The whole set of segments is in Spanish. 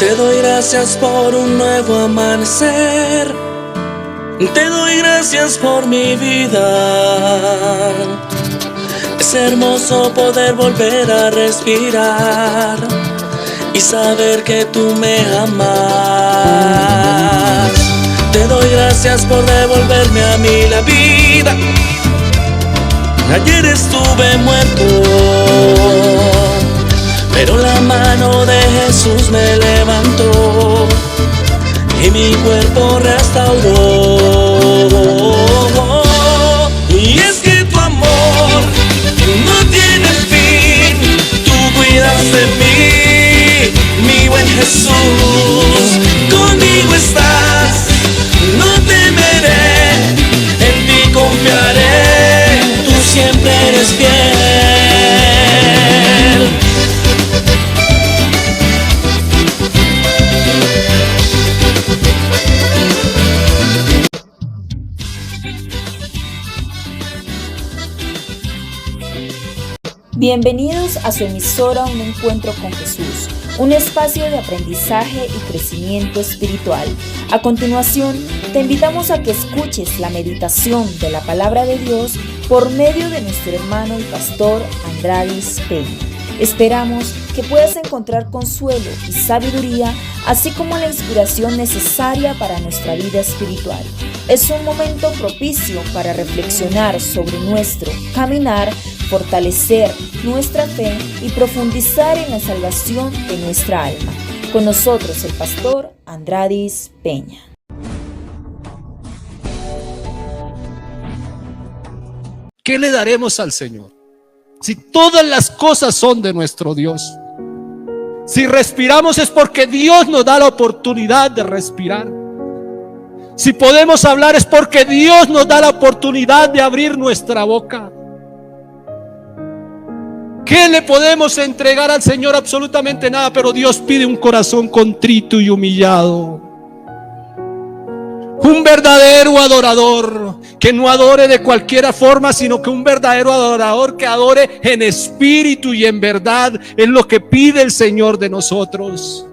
Te doy gracias por un nuevo amanecer. Te doy gracias por mi vida. Es hermoso poder volver a respirar y saber que tú me amas. Te doy gracias por devolverme a mí la vida. Ayer estuve muerto, pero la mano de Jesús me levantó y mi cuerpo restauró. Y es que tu amor no tiene fin. Tú cuidas de mí, mi buen Jesús. Conmigo estás, no temeré, en ti confiaré. Tú siempre eres fiel. Bienvenidos a su emisora Un Encuentro con Jesús, un espacio de aprendizaje y crecimiento espiritual. A continuación, te invitamos a que escuches la meditación de la Palabra de Dios por medio de nuestro hermano y pastor Andradis Peña. Esperamos que puedas encontrar consuelo y sabiduría, así como la inspiración necesaria para nuestra vida espiritual. Es un momento propicio para reflexionar sobre nuestro caminar, fortalecer nuestra fe y profundizar en la salvación de nuestra alma. Con nosotros el pastor Andradis Peña. ¿Qué le daremos al Señor? Si todas las cosas son de nuestro Dios. Si respiramos es porque Dios nos da la oportunidad de respirar. Si podemos hablar es porque Dios nos da la oportunidad de abrir nuestra boca. ¿Qué le podemos entregar al Señor? Absolutamente nada, pero Dios pide un corazón contrito y humillado. Un verdadero adorador, que no adore de cualquier forma, sino que un verdadero adorador que adore en espíritu y en verdad. Es lo que pide el Señor de nosotros.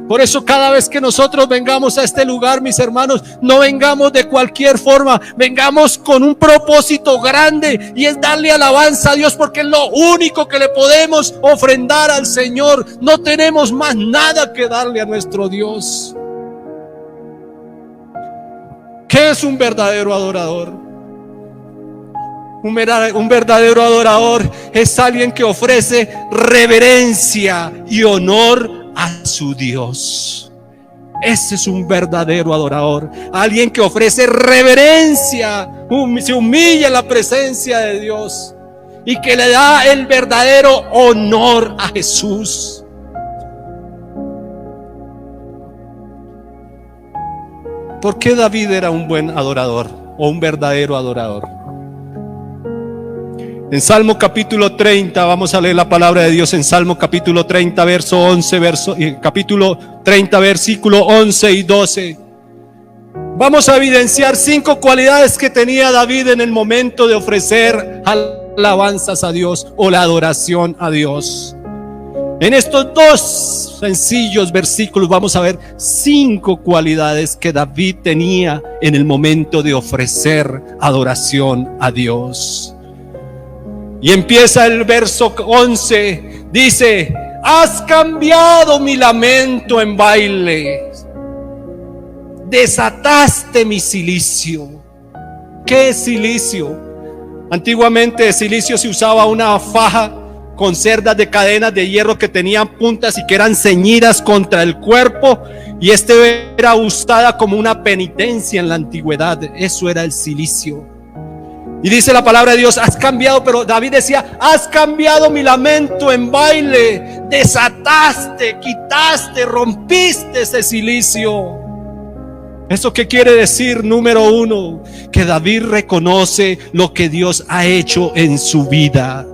Por eso cada vez que nosotros vengamos a este lugar, mis hermanos, no vengamos de cualquier forma, vengamos con un propósito grande, y es darle alabanza a Dios, porque es lo único que le podemos ofrendar al Señor. No tenemos más nada que darle a nuestro Dios. ¿Qué es un verdadero adorador? Un verdadero adorador es alguien que ofrece reverencia y honor a su Dios. Ese es un verdadero adorador. Alguien que ofrece reverencia, se humilla en la presencia de Dios y que le da el verdadero honor a Jesús. ¿Por qué David era un buen adorador o un verdadero adorador? En Salmo capítulo 30, vamos a leer la palabra de Dios en Salmo capítulo 30, verso 11, capítulo 30, versículo 11 y 12. Vamos a evidenciar 5 cualidades que tenía David en el momento de ofrecer alabanzas a Dios o la adoración a Dios. En estos 2 sencillos versículos vamos a ver 5 cualidades que David tenía en el momento de ofrecer adoración a Dios. Y empieza el verso 11, dice: has cambiado mi lamento en baile, desataste mi cilicio. ¿Qué es cilicio? Antiguamente de cilicio se usaba una faja con cerdas de cadenas de hierro que tenían puntas y que eran ceñidas contra el cuerpo, y era usada como una penitencia en la antigüedad. Eso era el cilicio. Y dice la palabra de Dios: has cambiado, pero David decía: has cambiado mi lamento en baile, desataste, quitaste, rompiste ese cilicio. ¿Eso qué quiere decir? Número 1, que David reconoce lo que Dios ha hecho en su vida.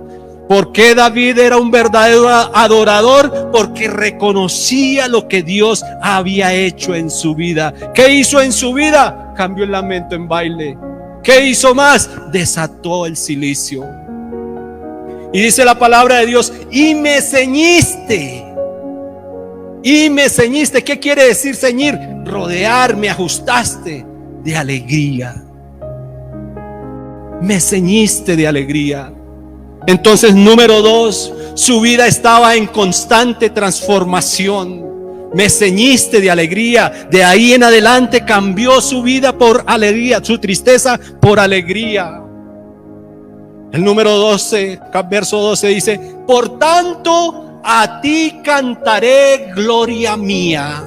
¿Por qué David era un verdadero adorador? Porque reconocía lo que Dios había hecho en su vida. ¿Qué hizo en su vida? Cambió el lamento en baile. ¿Qué hizo más? Desató el cilicio. Y dice la palabra de Dios: y me ceñiste. Y me ceñiste. ¿Qué quiere decir ceñir? Rodear, me ajustaste de alegría. Me ceñiste de alegría. Entonces, número 2, su vida estaba en constante transformación. Me ceñiste de alegría. De ahí en adelante cambió su vida por alegría, su tristeza por alegría. El número 12, verso 12 dice: por tanto a ti cantaré gloria mía.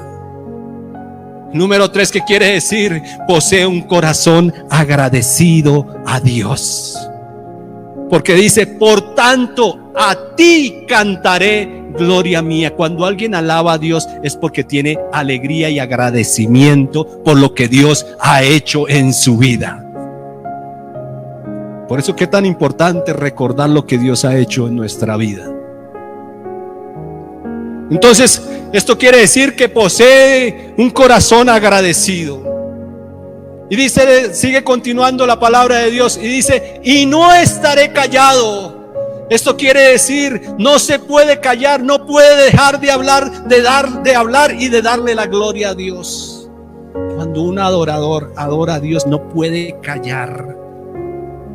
Número 3, ¿qué quiere decir? Posee un corazón agradecido a Dios. Porque dice: por tanto a ti cantaré gloria mía. Cuando alguien alaba a Dios es porque tiene alegría y agradecimiento por lo que Dios ha hecho en su vida. Por eso qué tan importante recordar lo que Dios ha hecho en nuestra vida. Entonces, esto quiere decir que posee un corazón agradecido. Y dice, sigue continuando la palabra de Dios y dice: y no estaré callado. Esto quiere decir, no se puede callar, no puede dejar de hablar, de hablar y de darle la gloria a Dios. Cuando un adorador adora a Dios, no puede callar.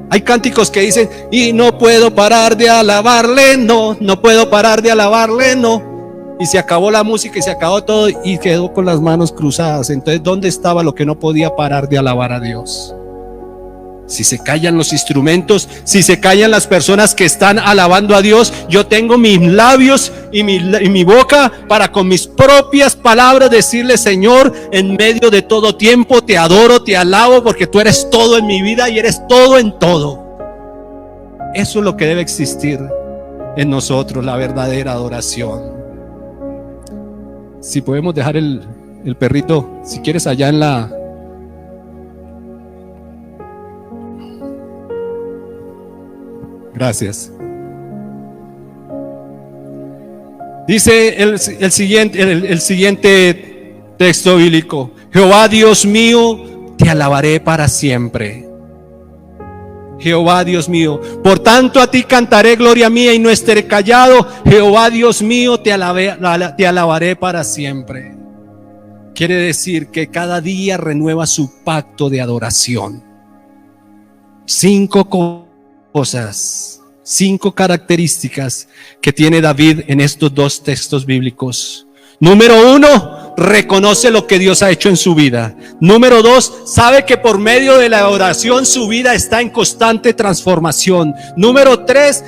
Hay cánticos que dicen: y no puedo parar de alabarle, no puedo parar de alabarle, y se acabó la música y se acabó todo y quedó con las manos cruzadas. Entonces, ¿dónde estaba lo que no podía parar de alabar a Dios? Si se callan los instrumentos, si se callan las personas que están alabando a Dios, yo tengo mis labios y mi boca para con mis propias palabras decirle: Señor, en medio de todo tiempo te adoro, te alabo, porque tú eres todo en mi vida y eres todo en todo. Eso es lo que debe existir en nosotros, la verdadera adoración. Si podemos dejar el perrito, si quieres, allá en la... Gracias. Dice el siguiente texto bíblico: Jehová Dios mío, te alabaré para siempre. Jehová Dios mío, por tanto a ti cantaré gloria mía y no estaré callado. Jehová Dios mío, te alabaré para siempre. Quiere decir que cada día renueva su pacto de adoración. 5 cosas, 5 características que tiene David en estos 2 textos bíblicos. Número 1, reconoce lo que Dios ha hecho en su vida. Número 2, sabe que por medio de la oración su vida está en constante transformación. Número 3,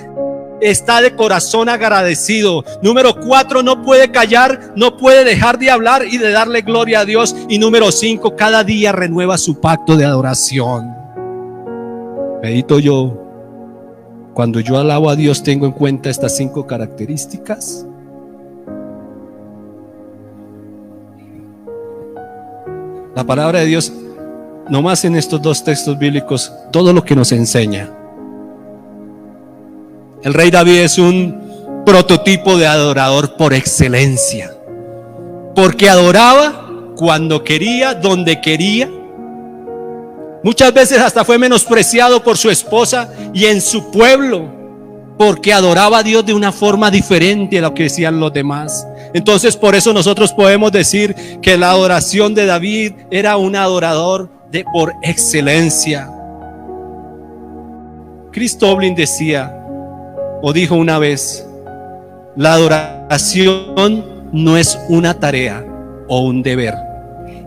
está de corazón agradecido. Número 4, no puede callar, no puede dejar de hablar y de darle gloria a Dios. Y número 5, cada día renueva su pacto de adoración. Medito yo, cuando yo alabo a Dios, ¿tengo en cuenta estas 5 características? La palabra de Dios, nomás en estos 2 textos bíblicos, todo lo que nos enseña. El rey David es un prototipo de adorador por excelencia, porque adoraba cuando quería, donde quería. Muchas veces hasta fue menospreciado por su esposa y en su pueblo, porque adoraba a Dios de una forma diferente a lo que decían los demás. Entonces, por eso nosotros podemos decir que la adoración de David era un adorador por excelencia. Chris Tomlin decía, o dijo una vez: la adoración no es una tarea o un deber,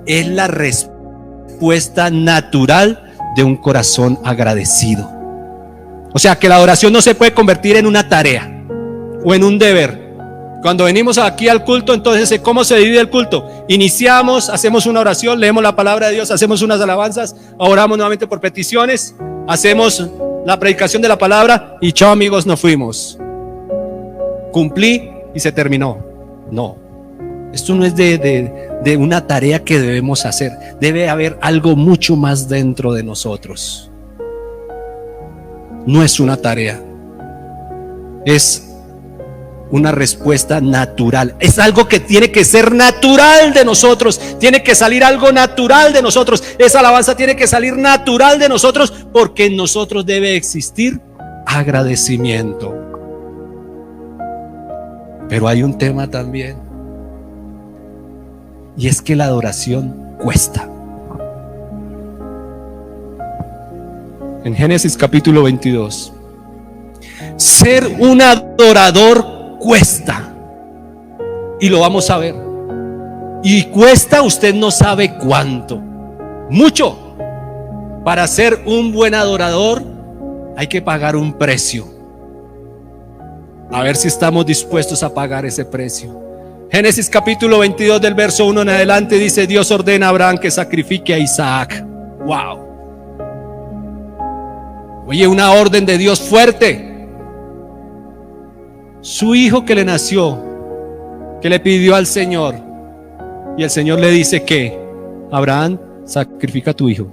es la respuesta natural de un corazón agradecido. O sea que la adoración no se puede convertir en una tarea o en un deber. Cuando venimos aquí al culto, entonces, ¿cómo se divide el culto? Iniciamos, hacemos una oración, leemos la palabra de Dios, hacemos unas alabanzas, oramos nuevamente por peticiones, hacemos la predicación de la palabra y chao amigos, nos fuimos. Cumplí y se terminó. No, esto no es de una tarea que debemos hacer. Debe haber algo mucho más dentro de nosotros. No es una tarea, es una respuesta natural. Es algo que tiene que ser natural de nosotros. Tiene que salir algo natural de nosotros. Esa alabanza tiene que salir natural de nosotros, porque en nosotros debe existir agradecimiento. Pero hay un tema también. y es que la adoración cuesta. En Génesis capítulo 22, ser un adorador cuesta, y lo vamos a ver. Y cuesta, usted no sabe cuánto, mucho. Para ser un buen adorador hay que pagar un precio. A ver si estamos dispuestos a pagar ese precio. Génesis capítulo 22 del verso 1 en adelante dice: Dios ordena a Abraham que sacrifique a Isaac. Wow. Oye, una orden de Dios fuerte. Su hijo que le nació, que le pidió al Señor, y el Señor le dice que: Abraham, sacrifica a tu hijo.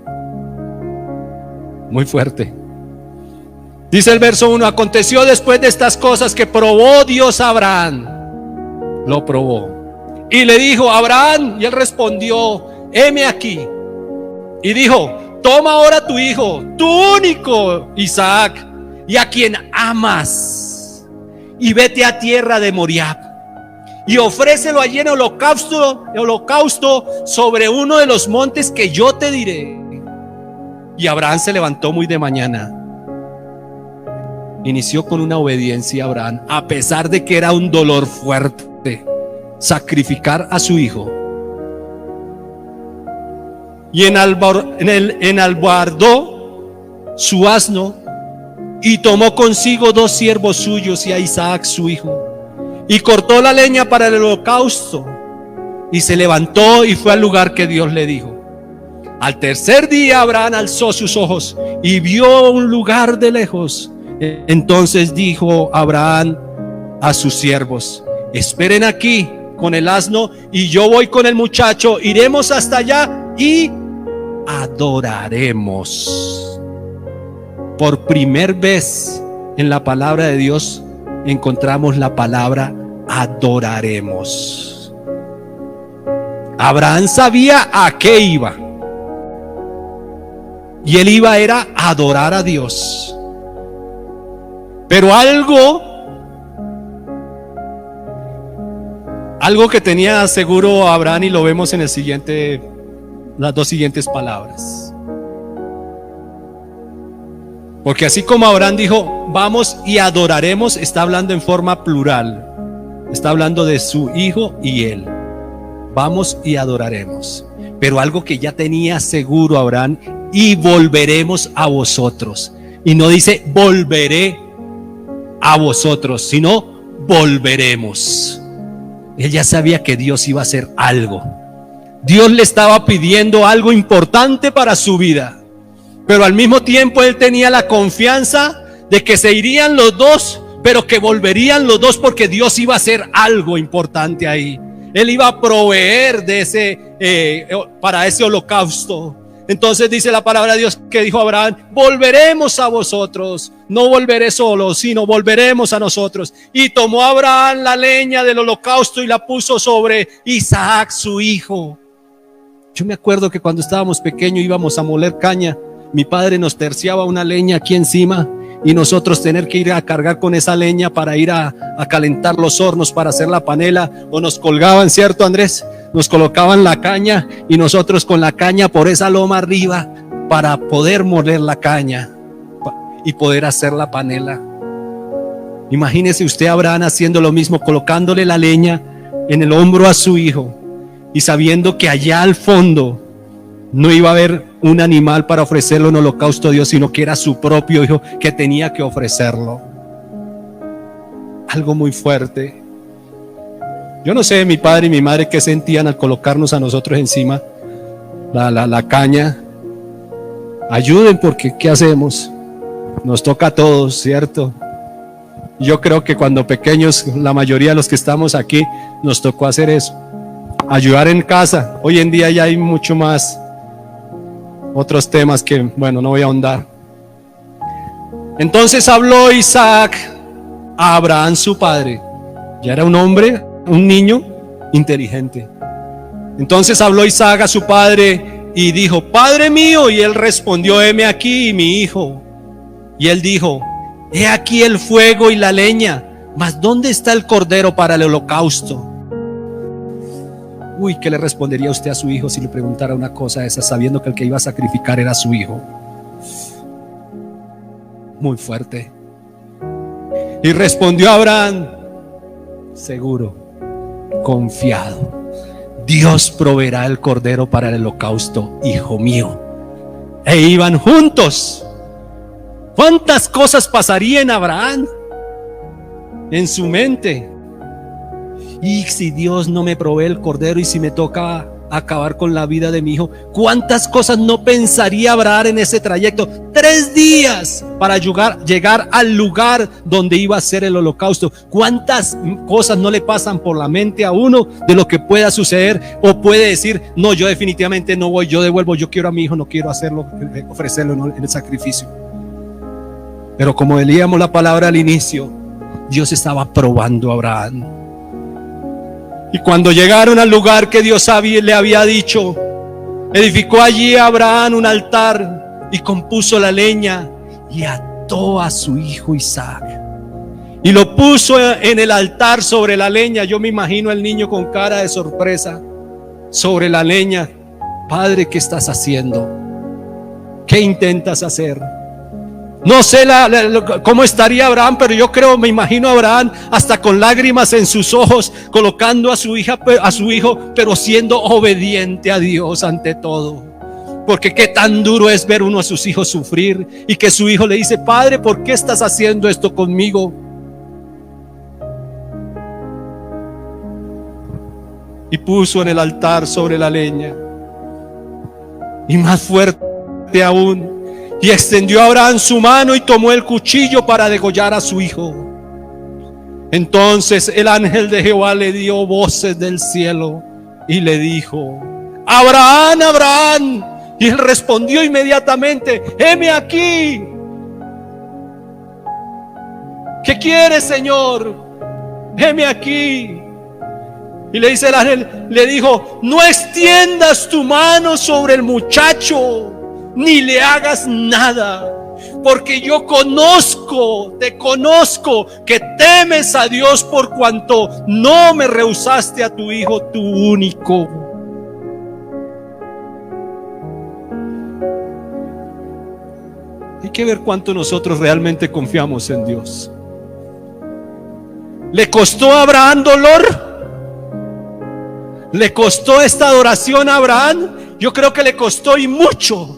Muy fuerte. Dice el verso 1: aconteció después de estas cosas que probó Dios a Abraham. Lo probó y le dijo: Abraham, y él respondió: heme aquí. Y dijo: toma ahora tu hijo, tu único Isaac, y a quien amas, y vete a tierra de Moriab, y ofrécelo allí en holocausto sobre uno de los montes que yo te diré. Y Abraham se levantó muy de mañana. Inició con una obediencia Abraham, a pesar de que era un dolor fuerte sacrificar a su hijo. Y enalbardó su asno, y tomó consigo 2 siervos suyos y a Isaac su hijo, y cortó la leña para el holocausto, y se levantó y fue al lugar que Dios le dijo. Al tercer día Abraham alzó sus ojos y vio un lugar de lejos. Entonces dijo Abraham a sus siervos: esperen aquí con el asno, y yo voy con el muchacho, iremos hasta allá y adoraremos. Por primera vez en la palabra de Dios encontramos la palabra adoraremos. Abraham sabía a qué iba, y él iba era a adorar a Dios. Pero algo que tenía seguro Abraham, y lo vemos en las 2 siguientes palabras. Porque así como Abraham dijo: vamos y adoraremos, está hablando en forma plural. Está hablando de su hijo y él. Vamos y adoraremos. Pero algo que ya tenía seguro Abraham: y volveremos a vosotros. Y no dice volveré a vosotros, sino volveremos. Él ya sabía que Dios iba a hacer algo. Dios le estaba pidiendo algo importante para su vida, pero al mismo tiempo él tenía la confianza de que se irían los dos, pero que volverían los dos, porque Dios iba a hacer algo importante ahí. Él iba a proveer de para ese holocausto. Entonces dice la palabra de Dios que dijo Abraham: volveremos a vosotros, no volveré solo, sino volveremos a nosotros. Y tomó Abraham la leña del holocausto y la puso sobre Isaac su hijo. Yo me acuerdo que cuando estábamos pequeños íbamos a moler caña, mi padre nos terciaba una leña aquí encima, y nosotros tener que ir a cargar con esa leña para ir a calentar los hornos para hacer la panela. O nos colgaban, ¿cierto, Andrés? Nos colocaban la caña, y nosotros con la caña por esa loma arriba para poder moler la caña y poder hacer la panela. Imagínese usted a Abraham haciendo lo mismo, colocándole la leña en el hombro a su hijo, y sabiendo que allá al fondo no iba a haber un animal para ofrecerlo en holocausto a Dios, sino que era su propio hijo que tenía que ofrecerlo. Algo muy fuerte. Yo no sé mi padre y mi madre qué sentían al colocarnos a nosotros encima la caña. Ayuden, porque ¿qué hacemos? Nos toca a todos, ¿cierto? Yo creo que cuando pequeños, la mayoría de los que estamos aquí, nos tocó hacer eso, ayudar en casa. Hoy en día ya hay mucho más otros temas que, bueno, no voy a ahondar. Entonces habló Isaac a Abraham su padre. Ya era un hombre, un niño inteligente. Entonces habló Isaac a su padre y dijo: Padre mío. Y él respondió: heme aquí, mi hijo. Y él dijo: he aquí el fuego y la leña, mas ¿dónde está el cordero para el holocausto? Uy, ¿qué le respondería usted a su hijo si le preguntara una cosa esa, sabiendo que el que iba a sacrificar era su hijo? Muy fuerte. Y respondió Abraham, seguro, confiado: Dios proveerá el cordero para el holocausto, hijo mío. E iban juntos. ¿Cuántas cosas pasarían Abraham en su mente? Y si Dios no me provee el cordero, y si me toca acabar con la vida de mi hijo, ¿cuántas cosas no pensaría Abraham en ese trayecto? 3 días para llegar al lugar donde iba a ser el holocausto. ¿Cuántas cosas no le pasan por la mente a uno de lo que pueda suceder? O puede decir, no, yo definitivamente no voy, yo devuelvo, yo quiero a mi hijo, no quiero hacerlo, ofrecerlo en el sacrificio. Pero como leíamos la palabra al inicio, Dios estaba probando a Abraham. Y cuando llegaron al lugar que Dios le había dicho, edificó allí a Abraham un altar y compuso la leña y ató a su hijo Isaac y lo puso en el altar sobre la leña. Yo me imagino al niño con cara de sorpresa sobre la leña. Padre, ¿qué estás haciendo? ¿Qué intentas hacer? No sé cómo estaría Abraham, pero yo creo, me imagino a Abraham hasta con lágrimas en sus ojos, colocando a su hijo, pero siendo obediente a Dios ante todo. Porque qué tan duro es ver uno a sus hijos sufrir y que su hijo le dice, Padre, ¿por qué estás haciendo esto conmigo? Y puso en el altar sobre la leña. Y más fuerte aún, y extendió a Abraham su mano y tomó el cuchillo para degollar a su hijo. Entonces el ángel de Jehová le dio voces del cielo y le dijo, Abraham, Abraham. Y él respondió inmediatamente, heme aquí. ¿Qué quieres, Señor? Heme aquí. Y le dice el ángel, le dijo, no extiendas tu mano sobre el muchacho, ni le hagas nada, porque yo te conozco que temes a Dios, por cuanto no me rehusaste a tu hijo, tu único. Hay que ver cuánto nosotros realmente confiamos en Dios. ¿Le costó a Abraham dolor? ¿Le costó esta adoración a Abraham? Yo creo que le costó, y mucho.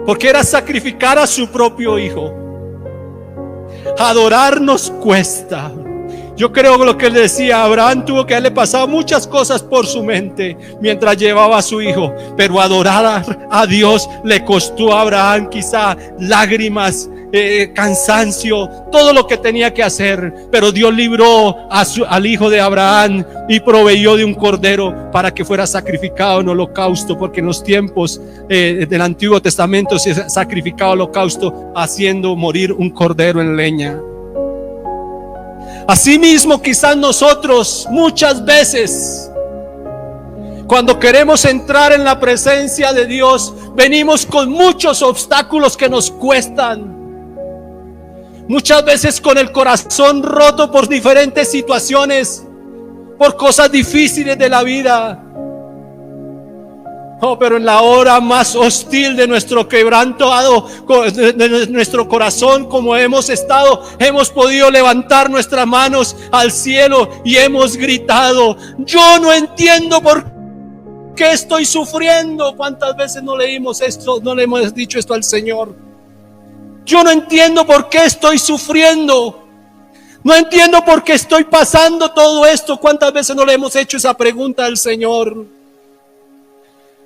Porque era sacrificar a su propio hijo. Adorar nos cuesta. Yo creo que lo que él decía, Abraham tuvo que haberle pasado muchas cosas por su mente mientras llevaba a su hijo, pero adorar a Dios le costó a Abraham quizá lágrimas, cansancio, todo lo que tenía que hacer. Pero Dios libró al hijo de Abraham y proveyó de un cordero para que fuera sacrificado en holocausto, porque en los tiempos del Antiguo Testamento se sacrificaba holocausto haciendo morir un cordero en leña. Asimismo, quizás nosotros muchas veces, cuando queremos entrar en la presencia de Dios, venimos con muchos obstáculos que nos cuestan. Muchas veces con el corazón roto por diferentes situaciones, por cosas difíciles de la vida. Oh, pero en la hora más hostil de nuestro quebrantado, de nuestro corazón, como hemos podido levantar nuestras manos al cielo y hemos gritado, yo no entiendo por qué estoy sufriendo. ¿Cuántas veces no leímos esto, no le hemos dicho esto al Señor? Yo no entiendo por qué estoy sufriendo. No entiendo por qué estoy pasando todo esto. ¿Cuántas veces no le hemos hecho esa pregunta al Señor?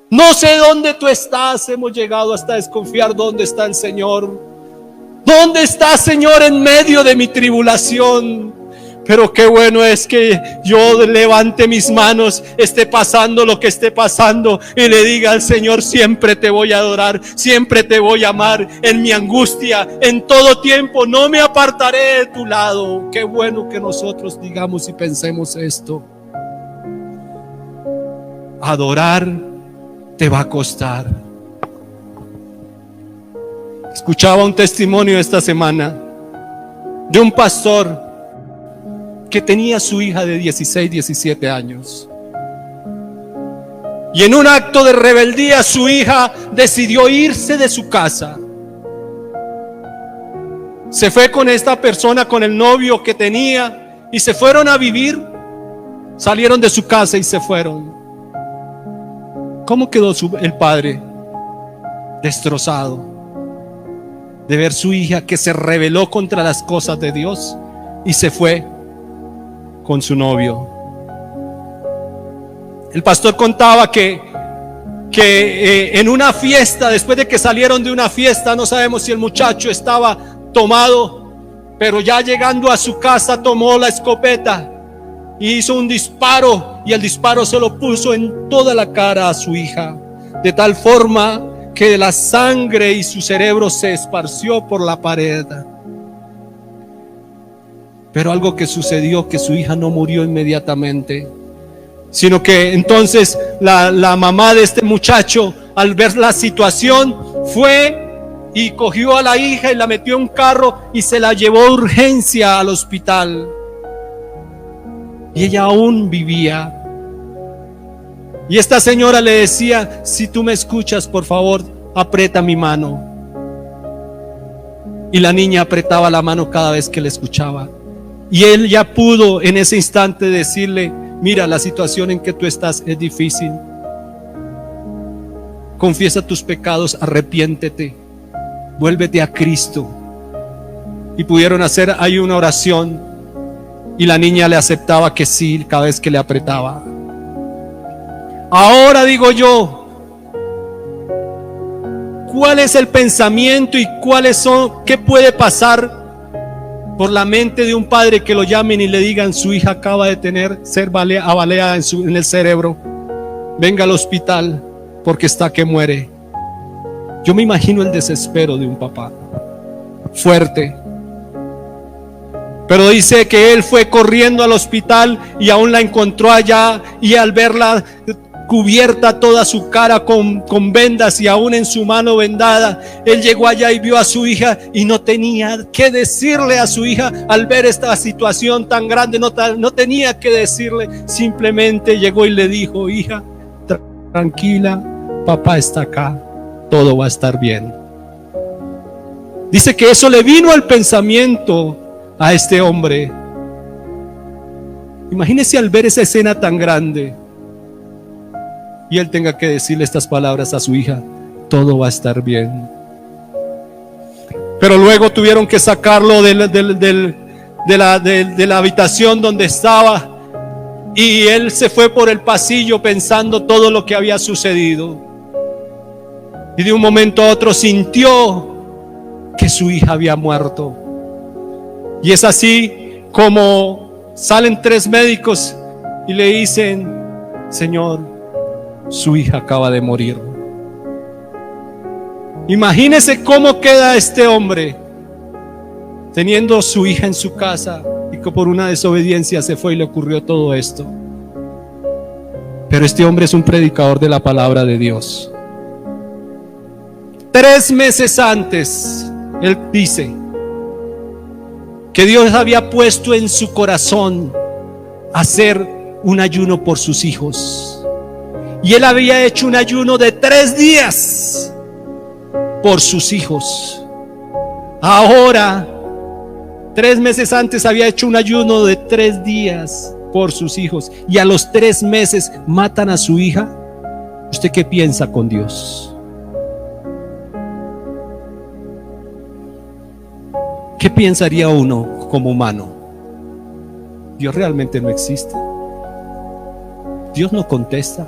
No sé dónde tú estás. Hemos llegado hasta desconfiar dónde está el Señor. ¿Dónde está, Señor, en medio de mi tribulación? Pero qué bueno es que yo levante mis manos, esté pasando lo que esté pasando, y le diga al Señor, siempre te voy a adorar, siempre te voy a amar en mi angustia, en todo tiempo no me apartaré de tu lado. Qué bueno que nosotros digamos y pensemos esto. Adorar te va a costar. Escuchaba un testimonio esta semana de un pastor que tenía su hija de 16, 17 años. Y en un acto de rebeldía su hija decidió irse de su casa. Se fue con esta persona, con el novio que tenía, y se fueron a vivir. Salieron de su casa y se fueron. ¿Cómo quedó el padre? Destrozado de ver su hija que se rebeló contra las cosas de Dios y se fue con su novio. El pastor contaba que en una fiesta, después de que salieron de una fiesta, no sabemos si el muchacho estaba tomado, pero ya llegando a su casa tomó la escopeta y hizo un disparo, y el disparo se lo puso en toda la cara a su hija, de tal forma que la sangre y su cerebro se esparció por la pared. Pero algo que sucedió, que su hija no murió inmediatamente, sino que entonces la mamá de este muchacho, al ver la situación, fue y cogió a la hija y la metió en un carro y se la llevó de urgencia al hospital. Y ella aún vivía. Y esta señora le decía: si tú me escuchas, por favor, aprieta mi mano. Y la niña apretaba la mano cada vez que le escuchaba. Y él ya pudo en ese instante decirle: mira, la situación en que tú estás es difícil. Confiesa tus pecados, arrepiéntete, vuélvete a Cristo. Y pudieron hacer ahí una oración, y la niña le aceptaba que sí cada vez que le apretaba. Ahora digo yo, ¿cuál es el pensamiento y qué puede pasar por la mente de un padre que lo llamen y le digan: su hija acaba de ser baleada en el cerebro, venga al hospital porque está que muere? Yo me imagino el desespero de un papá fuerte. Pero dice que él fue corriendo al hospital y aún la encontró allá, y al verla cubierta toda su cara con vendas y aún en su mano vendada, él llegó allá y vio a su hija y no tenía que decirle a su hija al ver esta situación tan grande, no tenía que decirle, simplemente llegó y le dijo: hija, tranquila, papá está acá, todo va a estar bien. Dice que eso le vino al pensamiento a este hombre. Imagínese al ver esa escena tan grande y él tenga que decirle estas palabras a su hija: todo va a estar bien. Pero luego tuvieron que sacarlo de la habitación donde estaba, y él se fue por el pasillo pensando todo lo que había sucedido, y de un momento a otro sintió que su hija había muerto. Y es así como salen 3 médicos y le dicen: Señor, su hija acaba de morir. Imagínese cómo queda este hombre teniendo su hija en su casa, y que por una desobediencia se fue y le ocurrió todo esto. Pero este hombre es un predicador de la palabra de Dios. 3 meses antes, él dice que Dios había puesto en su corazón hacer un ayuno por sus hijos, y él había hecho un ayuno de 3 días por sus hijos. Ahora, 3 meses antes había hecho un ayuno de 3 días por sus hijos, y a los 3 meses matan a su hija. ¿Usted qué piensa con Dios? ¿Qué pensaría uno como humano? Dios realmente no existe. Dios no contesta.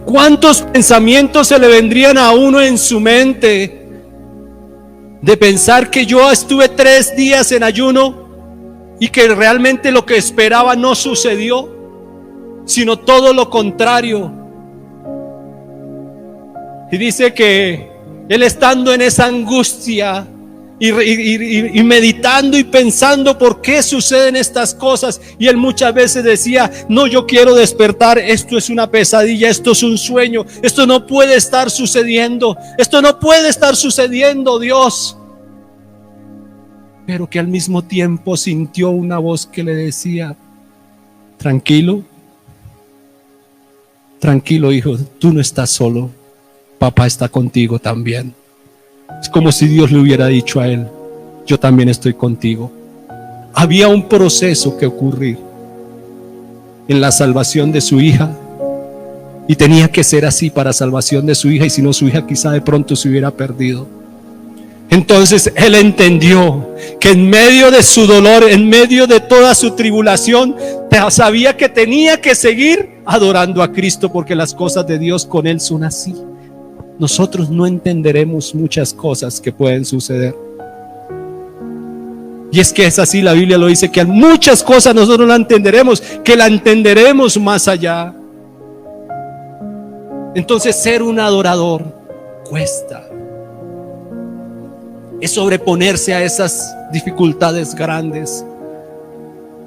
¿Cuántos pensamientos se le vendrían a uno en su mente de pensar que yo estuve 3 días en ayuno y que realmente lo que esperaba no sucedió, sino todo lo contrario? Y dice que él, estando en esa angustia y meditando y pensando por qué suceden estas cosas, y él muchas veces decía: no, yo quiero despertar, esto es una pesadilla, esto es un sueño, esto no puede estar sucediendo, esto no puede estar sucediendo, Dios. pero que al mismo tiempo sintió una voz que le decía: tranquilo, tranquilo hijo, tú no estás solo, papá está contigo también. Es como si Dios le hubiera dicho a él: yo también estoy contigo. Había un proceso que ocurrir en la salvación de su hija, y tenía que ser así para salvación de su hija, y si no, su hija quizá de pronto se hubiera perdido. Entonces él entendió que en medio de su dolor, en medio de toda su tribulación, sabía que tenía que seguir adorando a Cristo, porque las cosas de Dios con él son así. Nosotros no entenderemos muchas cosas que pueden suceder, y es que es así, la Biblia lo dice, que muchas cosas nosotros no la entenderemos, que la entenderemos más allá. Entonces ser un adorador cuesta. Es sobreponerse a esas dificultades grandes,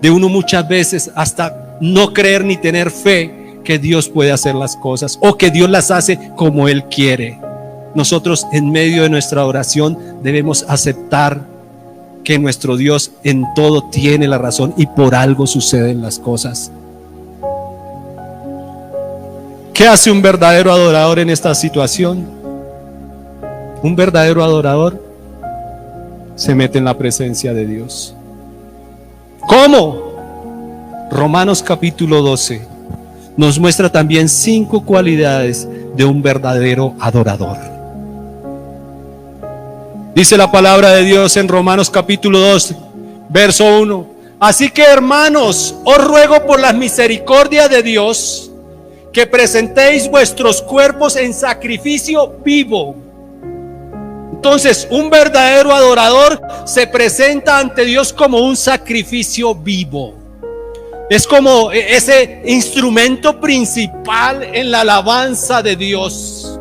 de uno muchas veces hasta no creer ni tener fe que Dios puede hacer las cosas, o que Dios las hace como Él quiere. Nosotros en medio de nuestra oración debemos aceptar que nuestro Dios en todo tiene la razón, y por algo suceden las cosas. ¿Qué hace un verdadero adorador en esta situación? Un verdadero adorador se mete en la presencia de Dios. ¿Cómo? Romanos capítulo 12 nos muestra también 5 cualidades de un verdadero adorador. Dice la palabra de Dios en Romanos capítulo 12, verso 1: así que, hermanos, os ruego por las misericordias de Dios que presentéis vuestros cuerpos en sacrificio vivo. Entonces, un verdadero adorador se presenta ante Dios como un sacrificio vivo. Es como ese instrumento principal en la alabanza de Dios.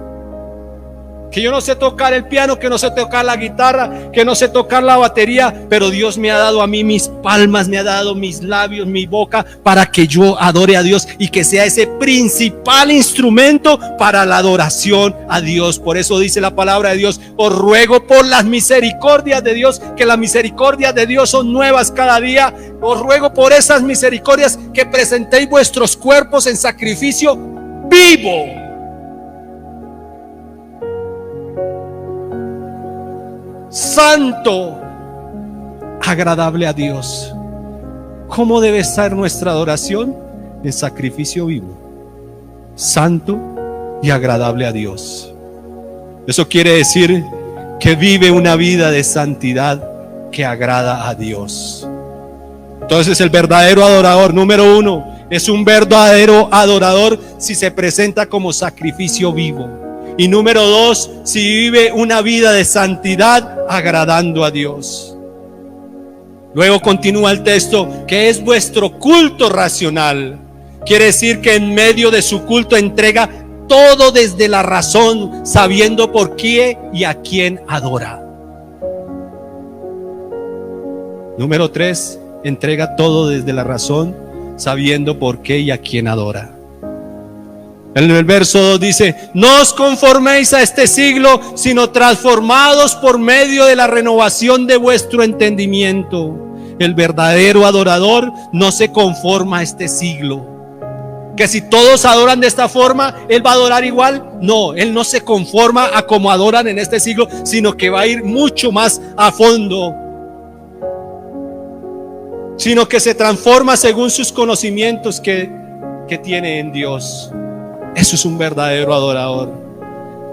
Que yo no sé tocar el piano, que no sé tocar la guitarra, que no sé tocar la batería, pero Dios me ha dado a mí mis palmas, me ha dado mis labios, mi boca, para que yo adore a Dios, y que sea ese principal instrumento para la adoración a Dios. Por eso dice la palabra de Dios: os ruego por las misericordias de Dios, que las misericordias de Dios son nuevas cada día. Os ruego por esas misericordias que presentéis vuestros cuerpos en sacrificio vivo, santo, agradable a Dios. ¿Cómo debe ser nuestra adoración? En sacrificio vivo, santo y agradable a Dios. Eso quiere decir que vive una vida de santidad que agrada a Dios. Entonces, el verdadero adorador, número 1, es un verdadero adorador si se presenta como sacrificio vivo. Y número 2, si vive una vida de santidad agradando a Dios. Luego continúa el texto: que es vuestro culto racional. Quiere decir que en medio de su culto entrega todo desde la razón, sabiendo por qué y a quién adora. Número 3, entrega todo desde la razón, sabiendo por qué y a quién adora. En el verso 2 dice: no os conforméis a este siglo, sino transformados por medio de la renovación de vuestro entendimiento. El verdadero adorador no se conforma a este siglo. Que si todos adoran de esta forma, él va a adorar igual. No, él no se conforma a como adoran en este siglo, sino que va a ir mucho más a fondo. Sino que se transforma según sus conocimientos que tiene en Dios. Eso es un verdadero adorador.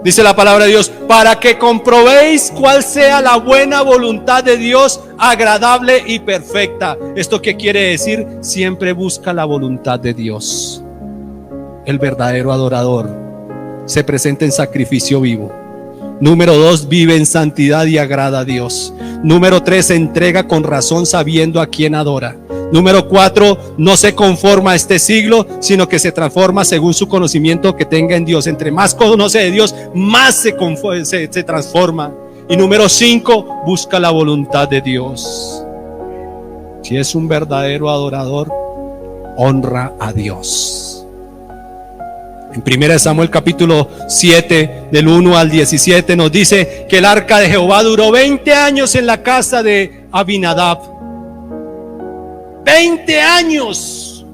Dice la palabra de Dios: para que comprobéis cuál sea la buena voluntad de Dios, agradable y perfecta. ¿Esto qué quiere decir? Siempre busca la voluntad de Dios. El verdadero adorador se presenta en sacrificio vivo. Número 2, vive en santidad y agrada a Dios. Número 3, se entrega con razón sabiendo a quién adora. Número 4, no se conforma a este siglo, sino que se transforma según su conocimiento que tenga en Dios. Entre más conoce de Dios, más se transforma. Y número 5, busca la voluntad de Dios. Si es un verdadero adorador, honra a Dios. En 1 Samuel capítulo 7, del 1 al 17, nos dice que el arca de Jehová duró 20 años en la casa de Abinadab. 20 años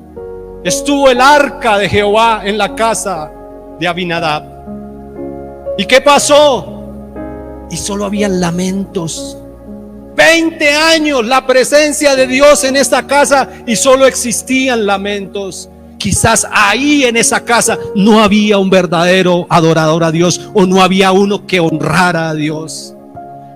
estuvo el arca de Jehová en la casa de Abinadab. ¿Y qué pasó? Y solo habían lamentos. 20 años la presencia de Dios en esta casa y solo existían lamentos. Quizás ahí en esa casa no había un verdadero adorador a Dios, o no había uno que honrara a Dios.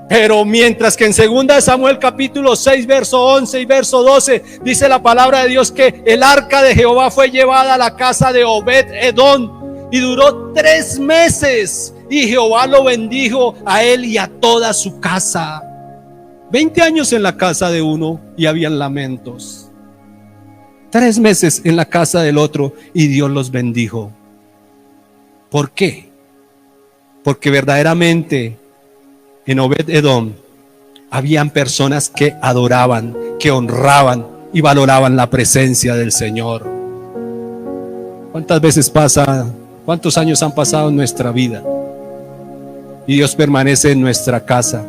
Pero mientras que en 2 Samuel capítulo 6 verso 11 y verso 12 dice la palabra de Dios que el arca de Jehová fue llevada a la casa de Obed-Edom y duró 3 meses, y Jehová lo bendijo a él y a toda su casa. 20 años en la casa de uno y habían lamentos. 3 meses en la casa del otro y Dios los bendijo. ¿Por qué? Porque verdaderamente en Obed-Edom habían personas que adoraban, que honraban y valoraban la presencia del Señor. ¿Cuántas veces pasa? ¿Cuántos años han pasado en nuestra vida? Y Dios permanece en nuestra casa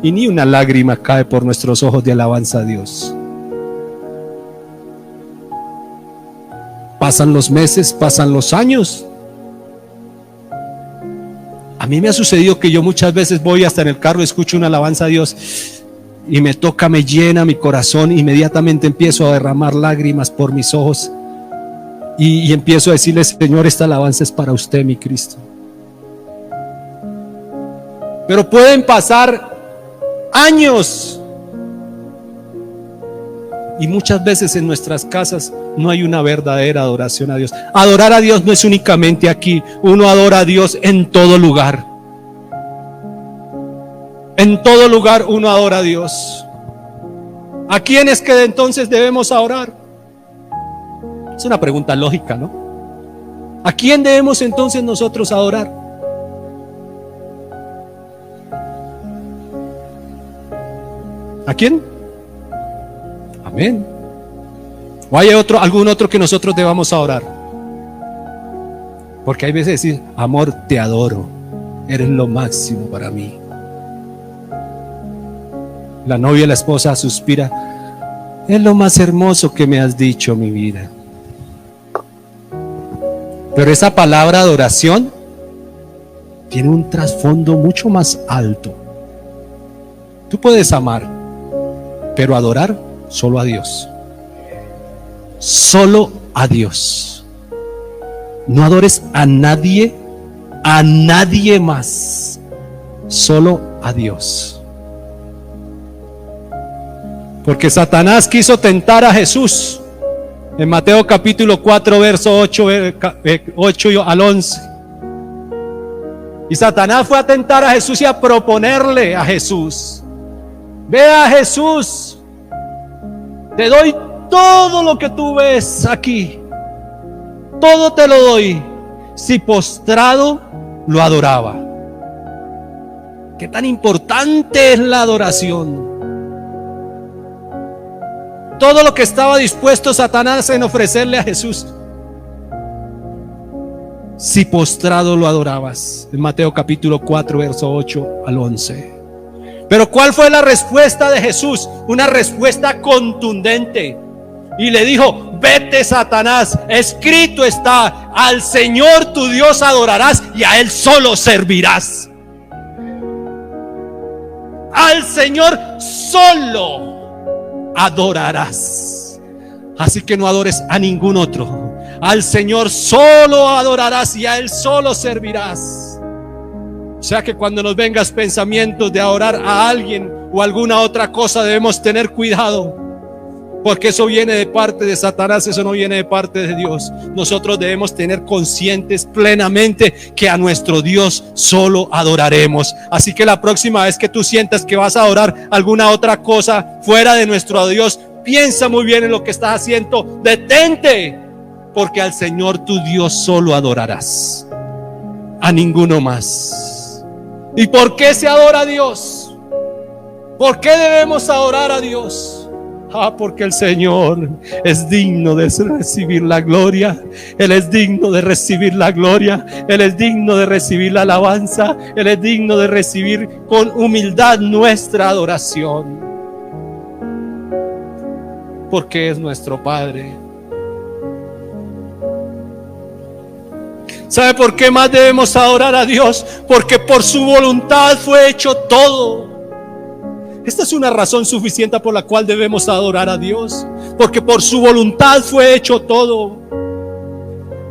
y ni una lágrima cae por nuestros ojos de alabanza a Dios. Pasan los meses, pasan los años. A mí me ha sucedido que yo muchas veces voy hasta en el carro, escucho una alabanza a Dios y me toca, me llena mi corazón. Inmediatamente empiezo a derramar lágrimas por mis ojos y empiezo a decirle: Señor, esta alabanza es para usted, mi Cristo. Pero pueden pasar años y muchas veces en nuestras casas no hay una verdadera adoración a Dios. Adorar a Dios no es únicamente aquí. Uno adora a Dios en todo lugar. En todo lugar uno adora a Dios. ¿A quién es que entonces debemos adorar? Es una pregunta lógica, ¿no? ¿A quién debemos entonces nosotros adorar? ¿A quién? Amén. ¿O hay algún otro que nosotros debamos adorar? Porque hay veces decir: amor, te adoro, eres lo máximo para mí. La novia y la esposa suspira: es lo más hermoso que me has dicho, mi vida. Pero esa palabra adoración tiene un trasfondo mucho más alto. Tú puedes amar, pero adorar solo a Dios. Solo a Dios. No adores a nadie más. Solo a Dios. Porque Satanás quiso tentar a Jesús en Mateo capítulo 4 verso 8 al 11. Y Satanás fue a tentar a Jesús y a proponerle a Jesús: ve a Jesús, te doy todo lo que tú ves aquí, todo te lo doy, si postrado lo adoraba. ¿Qué tan importante es la adoración? Todo lo que estaba dispuesto Satanás en ofrecerle a Jesús, si postrado lo adorabas. En Mateo capítulo 4 verso 8 al 11. Pero ¿cuál fue la respuesta de Jesús? Una respuesta contundente. Y le dijo: vete, Satanás, escrito está, al Señor tu Dios adorarás y a Él solo servirás. Al Señor solo adorarás. Así que no adores a ningún otro. Al Señor solo adorarás y a Él solo servirás. O sea que cuando nos vengas pensamientos de adorar a alguien o alguna otra cosa, debemos tener cuidado, porque eso viene de parte de Satanás, eso no viene de parte de Dios. Nosotros debemos tener conscientes plenamente que a nuestro Dios solo adoraremos. Así que la próxima vez que tú sientas que vas a adorar alguna otra cosa fuera de nuestro Dios, piensa muy bien en lo que estás haciendo, detente, porque al Señor tu Dios solo adorarás, a ninguno más. ¿Y por qué se adora a Dios? ¿Por qué debemos adorar a Dios? Porque el Señor es digno de recibir la gloria. Él es digno de recibir la gloria. Él es digno de recibir la alabanza. Él es digno de recibir con humildad nuestra adoración. Porque es nuestro Padre. ¿Sabe por qué más debemos adorar a Dios? Porque por su voluntad fue hecho todo. Esta es una razón suficiente por la cual debemos adorar a Dios, porque por su voluntad fue hecho todo.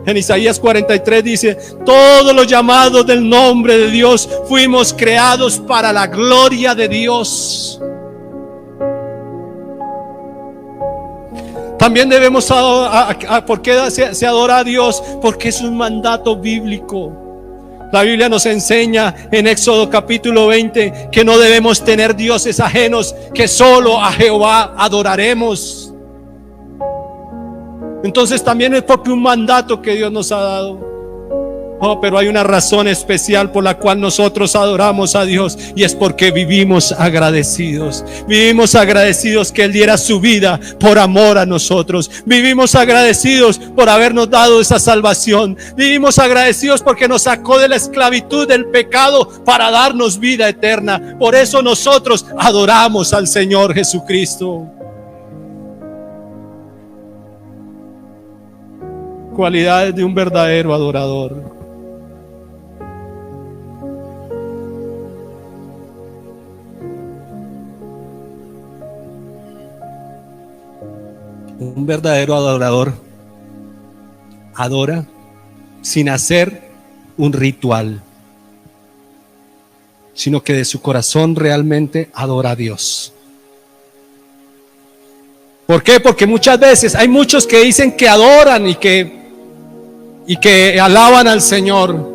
En Isaías 43 dice: todos los llamados del nombre de Dios fuimos creados para la gloria de Dios. También debemos adorar. ¿Por qué se adora a Dios? Porque es un mandato bíblico. La Biblia nos enseña en Éxodo capítulo 20 que no debemos tener dioses ajenos, que solo a Jehová adoraremos. Entonces también es porque un mandato que Dios nos ha dado. Pero hay una razón especial por la cual nosotros adoramos a Dios, y es porque vivimos agradecidos. Vivimos agradecidos que Él diera su vida por amor a nosotros. Vivimos agradecidos por habernos dado esa salvación. Vivimos agradecidos porque nos sacó de la esclavitud del pecado para darnos vida eterna. Por eso nosotros adoramos al Señor Jesucristo. Cualidades de un verdadero adorador. Un verdadero adorador adora sin hacer un ritual, sino que de su corazón realmente adora a Dios. ¿Por qué? Porque muchas veces hay muchos que dicen que adoran y que alaban al Señor,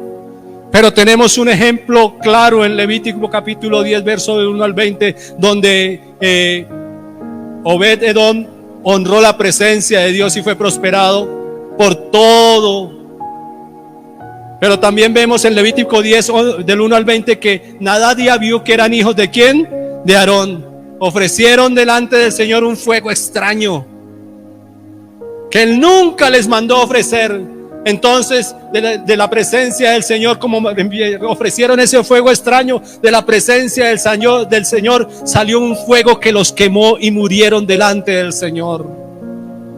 pero tenemos un ejemplo claro en Levítico capítulo 10 verso de 1 al 20, donde Obed-Edom honró la presencia de Dios y fue prosperado por todo. Pero también vemos en Levítico 10 del 1 al 20 que Nadab y Abiú, que eran hijos de ¿quién? De Aarón, ofrecieron delante del Señor un fuego extraño que Él nunca les mandó ofrecer. Entonces de la presencia del Señor, como ofrecieron ese fuego extraño, de la presencia del Señor salió un fuego que los quemó y murieron delante del Señor.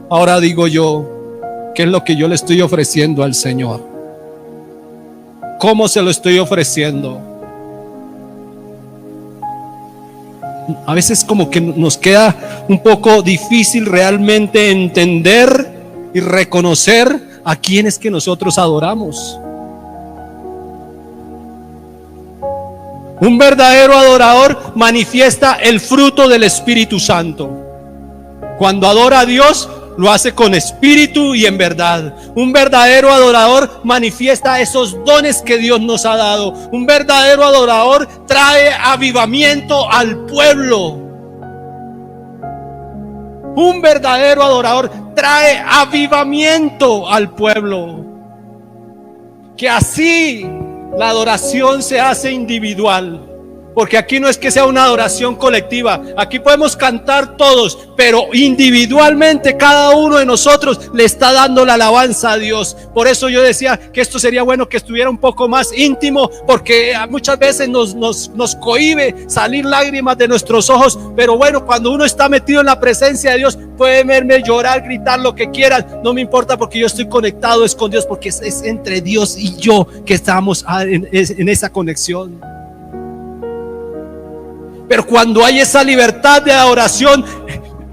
Ahora digo yo, ¿qué es lo que yo le estoy ofreciendo al Señor? ¿Cómo se lo estoy ofreciendo? A veces como que nos queda un poco difícil realmente entender y reconocer a quién es que nosotros adoramos. Un verdadero adorador manifiesta el fruto del Espíritu Santo. Cuando adora a Dios, lo hace con espíritu y en verdad. Un verdadero adorador manifiesta esos dones que Dios nos ha dado. Un verdadero adorador trae avivamiento al pueblo. Un verdadero adorador trae avivamiento al pueblo. Que así la adoración se hace individual. Porque aquí no es que sea una adoración colectiva. Aquí podemos cantar todos, pero individualmente cada uno de nosotros le está dando la alabanza a Dios. Por eso yo decía que esto sería bueno que estuviera un poco más íntimo, porque muchas veces nos cohíbe salir lágrimas de nuestros ojos. Pero bueno, cuando uno está metido en la presencia de Dios, puede verme llorar, gritar lo que quieran, no me importa, porque yo estoy conectado es con Dios, porque es entre Dios y yo que estamos en esa conexión. Pero cuando hay esa libertad de adoración,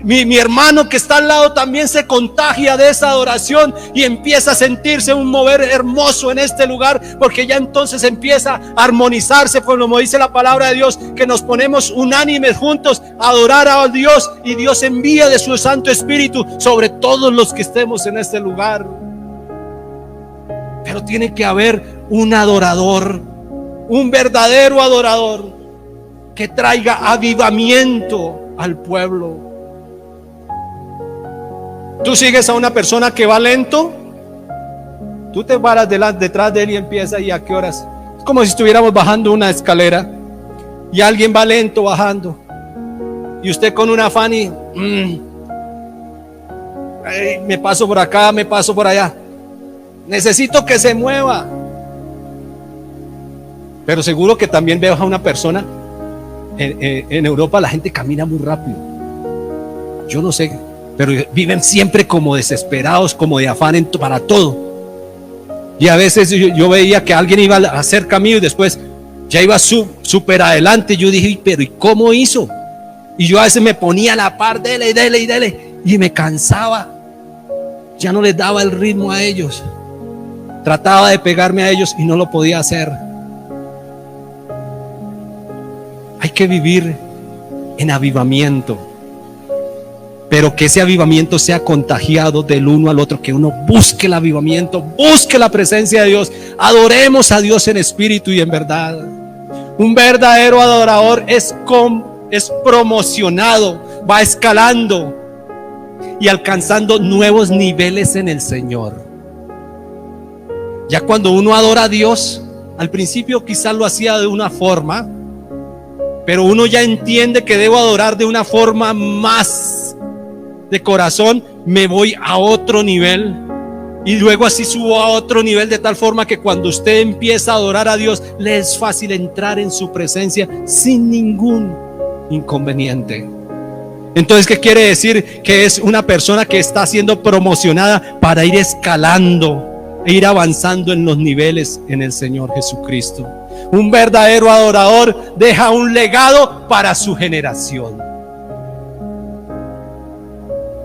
mi hermano que está al lado también se contagia de esa adoración y empieza a sentirse un mover hermoso en este lugar, porque ya entonces empieza a armonizarse, como dice la palabra de Dios, que nos ponemos unánimes juntos a adorar a Dios, y Dios envía de su Santo Espíritu sobre todos los que estemos en este lugar. Pero tiene que haber un adorador, un verdadero adorador, que traiga avivamiento al pueblo. Tú sigues a una persona que va lento, tú te paras detrás de él y empieza, ¿y a qué horas? Es como si estuviéramos bajando una escalera y alguien va lento bajando, y usted con un afán y me paso por acá, me paso por allá. Necesito que se mueva. Pero seguro que también veo a una persona en Europa, la gente camina muy rápido. Yo no sé, pero viven siempre como desesperados, como de afán para todo. Y a veces yo veía que alguien iba a hacer camino y después ya iba súper adelante. Yo dije, pero ¿y cómo hizo? Y yo a veces me ponía a la par, dele, dele y dele, y me cansaba. Ya no les daba el ritmo a ellos. Trataba de pegarme a ellos y no lo podía hacer. Hay que vivir en avivamiento, pero que ese avivamiento sea contagiado del uno al otro, que uno busque el avivamiento, busque la presencia de Dios, adoremos a Dios en espíritu y en verdad. Un verdadero adorador es promocionado, va escalando y alcanzando nuevos niveles en el Señor. Ya cuando uno adora a Dios, al principio quizás lo hacía de una forma, pero uno ya entiende que debo adorar de una forma más de corazón. Me voy a otro nivel y luego así subo a otro nivel, de tal forma que cuando usted empieza a adorar a Dios, le es fácil entrar en su presencia sin ningún inconveniente. Entonces, ¿qué quiere decir? Que es una persona que está siendo promocionada para ir escalando e ir avanzando en los niveles en el Señor Jesucristo. Un verdadero adorador deja un legado para su generación.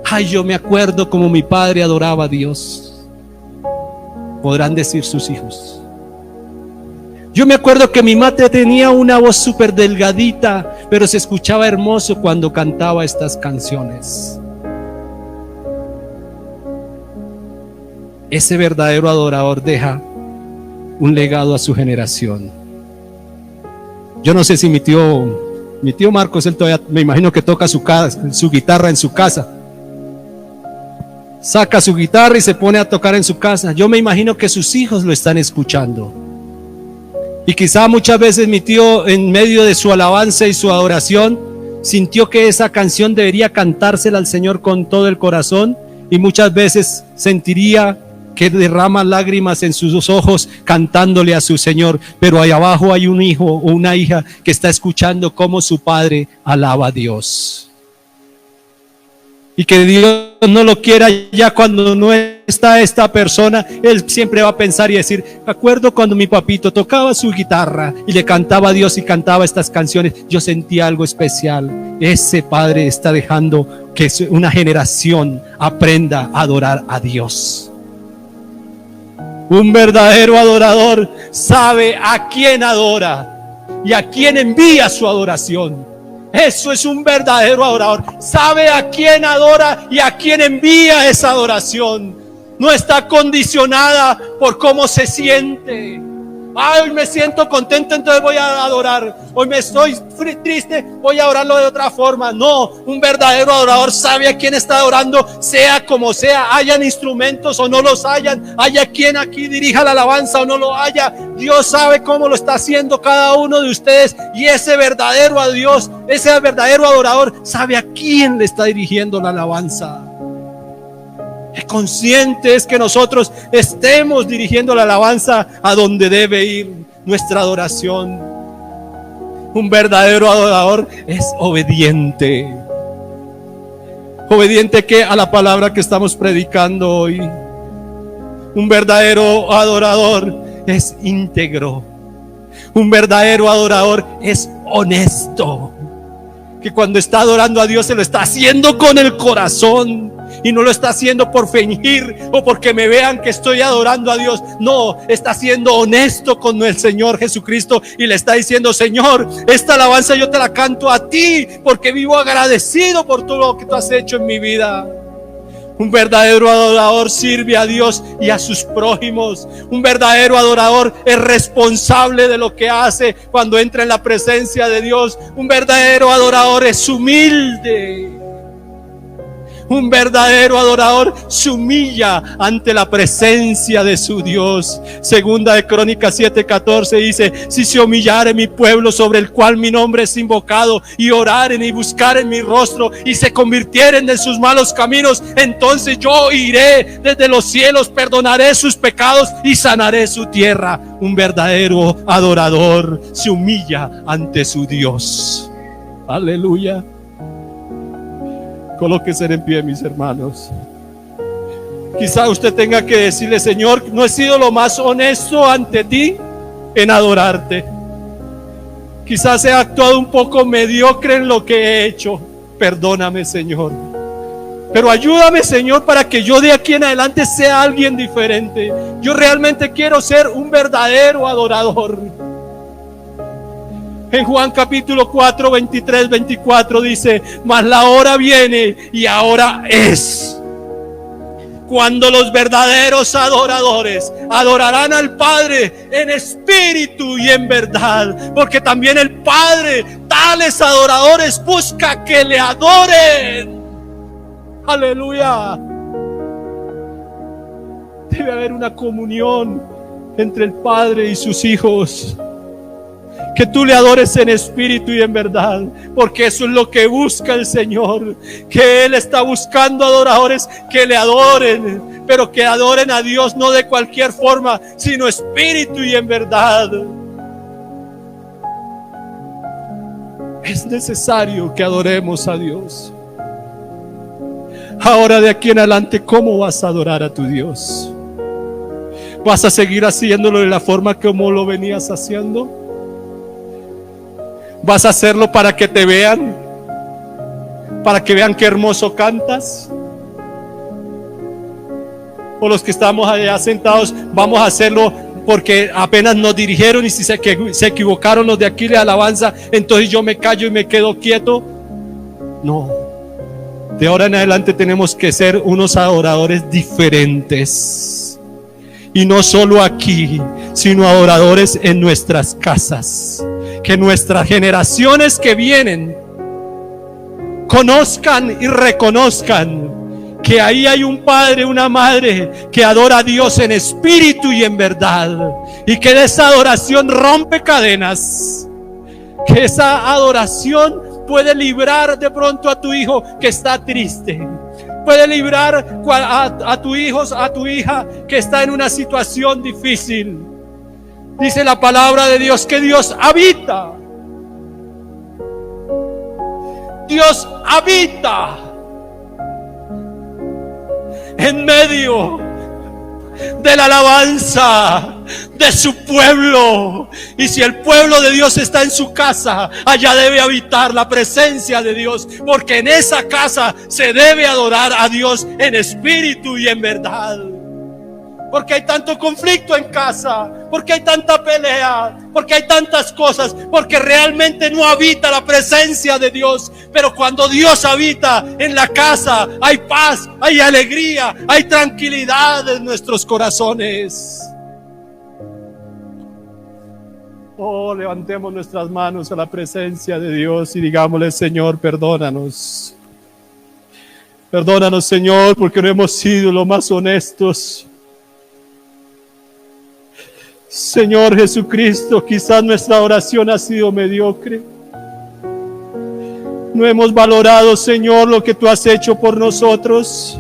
Ay, yo me acuerdo como mi padre adoraba a Dios, podrán decir sus hijos. Yo me acuerdo que mi madre tenía una voz súper delgadita, pero se escuchaba hermoso cuando cantaba estas canciones. Ese verdadero adorador deja un legado a su generación. Yo no sé si mi tío Marcos, él todavía me imagino que toca su guitarra en su casa. Saca su guitarra y se pone a tocar en su casa. Yo me imagino que sus hijos lo están escuchando. Y quizá muchas veces mi tío, en medio de su alabanza y su adoración, sintió que esa canción debería cantársela al Señor con todo el corazón, y muchas veces sentiría que derrama lágrimas en sus ojos cantándole a su Señor, pero ahí abajo hay un hijo o una hija que está escuchando cómo su padre alaba a Dios. Y que Dios no lo quiera ya cuando no está esta persona, él siempre va a pensar y decir: me acuerdo cuando mi papito tocaba su guitarra y le cantaba a Dios y cantaba estas canciones, yo sentía algo especial. Ese padre está dejando que una generación aprenda a adorar a Dios. Un verdadero adorador sabe a quién adora y a quién envía su adoración. Eso es un verdadero adorador. Sabe a quién adora y a quién envía esa adoración. No está condicionada por cómo se siente. Hoy me siento contento, entonces voy a adorar. Hoy me estoy triste, voy a adorarlo de otra forma. No, un verdadero adorador sabe a quién está adorando, sea como sea, hayan instrumentos o no los hayan, haya quien aquí dirija la alabanza o no lo haya. Dios sabe cómo lo está haciendo cada uno de ustedes, y ese verdadero a Dios, ese verdadero adorador sabe a quién le está dirigiendo la alabanza. Es consciente es que nosotros estemos dirigiendo la alabanza a donde debe ir nuestra adoración. Un verdadero adorador es obediente. ¿Obediente qué? A la palabra que estamos predicando hoy. Un verdadero adorador es íntegro. Un verdadero adorador es honesto. Que cuando está adorando a Dios se lo está haciendo con el corazón. Y no lo está haciendo por fingir o porque me vean que estoy adorando a Dios. No, está siendo honesto con el Señor Jesucristo y le está diciendo: Señor, esta alabanza yo te la canto a ti porque vivo agradecido por todo lo que tú has hecho en mi vida. Un verdadero adorador sirve a Dios y a sus prójimos. Un verdadero adorador es responsable de lo que hace cuando entra en la presencia de Dios. Un verdadero adorador es humilde. Un verdadero adorador se humilla ante la presencia de su Dios. Segunda de Crónicas 7:14 dice: si se humillare mi pueblo sobre el cual mi nombre es invocado, y oraren y buscaren mi rostro, y se convirtieren de sus malos caminos, entonces yo iré desde los cielos, perdonaré sus pecados y sanaré su tierra. Un verdadero adorador se humilla ante su Dios. Aleluya. Colóquense en pie, mis hermanos. Quizá usted tenga que decirle: Señor, no he sido lo más honesto ante ti en adorarte. Quizás he actuado un poco mediocre en lo que he hecho. Perdóname, Señor. Pero ayúdame, Señor, para que yo de aquí en adelante sea alguien diferente. Yo realmente quiero ser un verdadero adorador. En Juan capítulo 4, 23, 24 dice: mas la hora viene y ahora es, cuando los verdaderos adoradores adorarán al Padre en espíritu y en verdad, porque también el Padre tales adoradores busca que le adoren. Aleluya. Debe haber una comunión entre el Padre y sus hijos. Que tú le adores en espíritu y en verdad, porque eso es lo que busca el Señor. Que Él está buscando adoradores que le adoren, pero que adoren a Dios no de cualquier forma, sino espíritu y en verdad. Es necesario que adoremos a Dios. Ahora, de aquí en adelante, ¿cómo vas a adorar a tu Dios? ¿Vas a seguir haciéndolo de la forma como lo venías haciendo? ¿Vas a hacerlo para que te vean? ¿Para que vean qué hermoso cantas? O los que estamos allá sentados, vamos a hacerlo porque apenas nos dirigieron, y si se equivocaron los de aquí de alabanza, entonces yo me callo y me quedo quieto. No. De ahora en adelante tenemos que ser unos adoradores diferentes. Y no solo aquí, sino adoradores en nuestras casas. Que nuestras generaciones que vienen conozcan y reconozcan que ahí hay un padre, una madre que adora a Dios en espíritu y en verdad, y que de esa adoración rompe cadenas, que esa adoración puede librar de pronto a tu hijo que está triste, puede librar a tu hijo, a tu hija que está en una situación difícil. Dice la palabra de Dios que Dios habita. Dios habita en medio de la alabanza de su pueblo. Y si el pueblo de Dios está en su casa, allá debe habitar la presencia de Dios, porque en esa casa se debe adorar a Dios en espíritu y en verdad. Porque hay tanto conflicto en casa, porque hay tanta pelea, porque hay tantas cosas, porque realmente no habita la presencia de Dios. Pero cuando Dios habita en la casa, hay paz, hay alegría, hay tranquilidad en nuestros corazones. Oh, levantemos nuestras manos a la presencia de Dios y digámosle: Señor, perdónanos. Perdónanos, Señor, porque no hemos sido los más honestos. Señor Jesucristo, quizás nuestra oración ha sido mediocre. No hemos valorado, Señor, lo que tú has hecho por nosotros.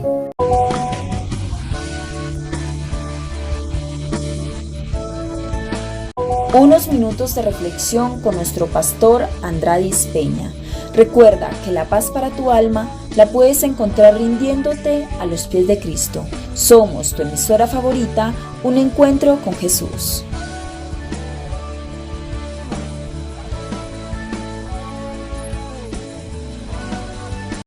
Unos minutos de reflexión con nuestro pastor Andradis Peña. Recuerda que la paz para tu alma la puedes encontrar rindiéndote a los pies de Cristo. Somos tu emisora favorita, Un Encuentro con Jesús.